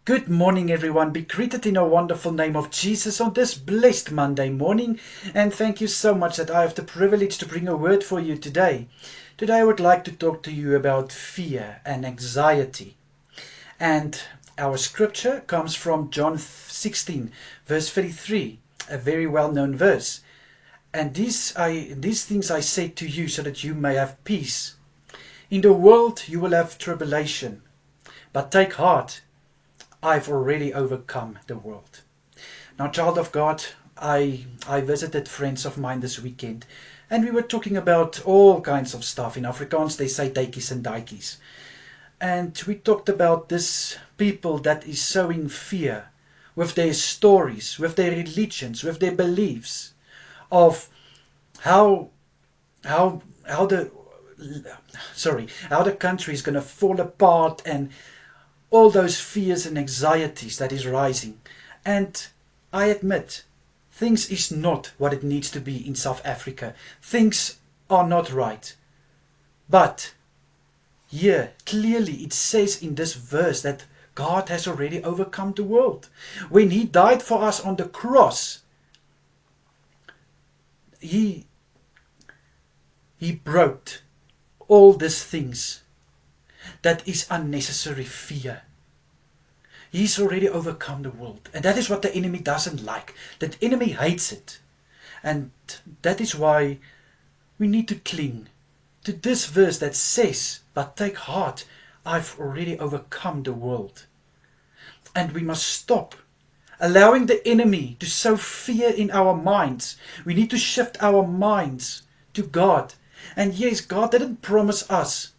Good morning, everyone. Be greeted in a wonderful name of Jesus on this blessed Monday morning. And thank you so much that I have the privilege to bring a word for you today. Today, I would like to talk to you about fear and anxiety. And our scripture comes from John 16, verse 33, a very well-known verse. And these things I say to you so that you may have peace. In the world you will have tribulation, but take heart. I've already overcome the world. Now, child of God, I visited friends of mine this weekend, and we were talking about all kinds of stuff. In Afrikaans, they say daikies and daikies. And we talked about this people that is sowing fear with their stories, with their religions, with their beliefs of how the country is going to fall apart, and all those fears and anxieties that is rising. And I admit, things is not what it needs to be in South Africa. Things are not right. But here, clearly it says in this verse that God has already overcome the world. When He died for us on the cross, He broke all these things that is unnecessary fear. He's already overcome the world. And that is what the enemy doesn't like. The enemy hates it. And that is why we need to cling to this verse that says, but take heart, I've already overcome the world. And we must stop allowing the enemy to sow fear in our minds. We need to shift our minds to God. And yes, God didn't promise us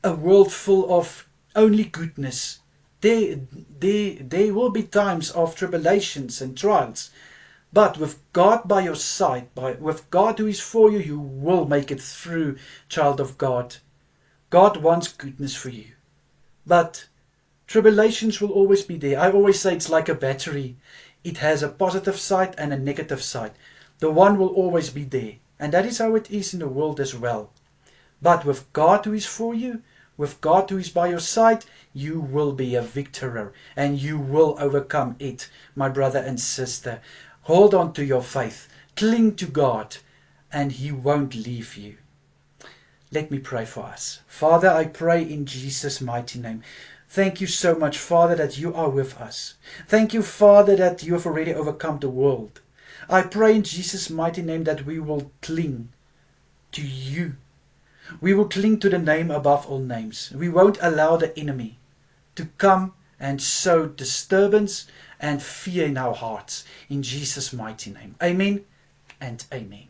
a world full of only goodness. There will be times of tribulations and trials. But with God by your side, with God who is for you, you will make it through, child of God. God wants goodness for you. But tribulations will always be there. I always say it's like a battery. It has a positive side and a negative side. The one will always be there. And that is how it is in the world as well. But with God who is for you, with God who is by your side, you will be a victor and you will overcome it, my brother and sister. Hold on to your faith, cling to God, and He won't leave you. Let me pray for us. Father, I pray in Jesus' mighty name. Thank you so much, Father, that you are with us. Thank you, Father, that you have already overcome the world. I pray in Jesus' mighty name that we will cling to you. We will cling to the name above all names. We won't allow the enemy to come and sow disturbance and fear in our hearts. In Jesus' mighty name. Amen and amen.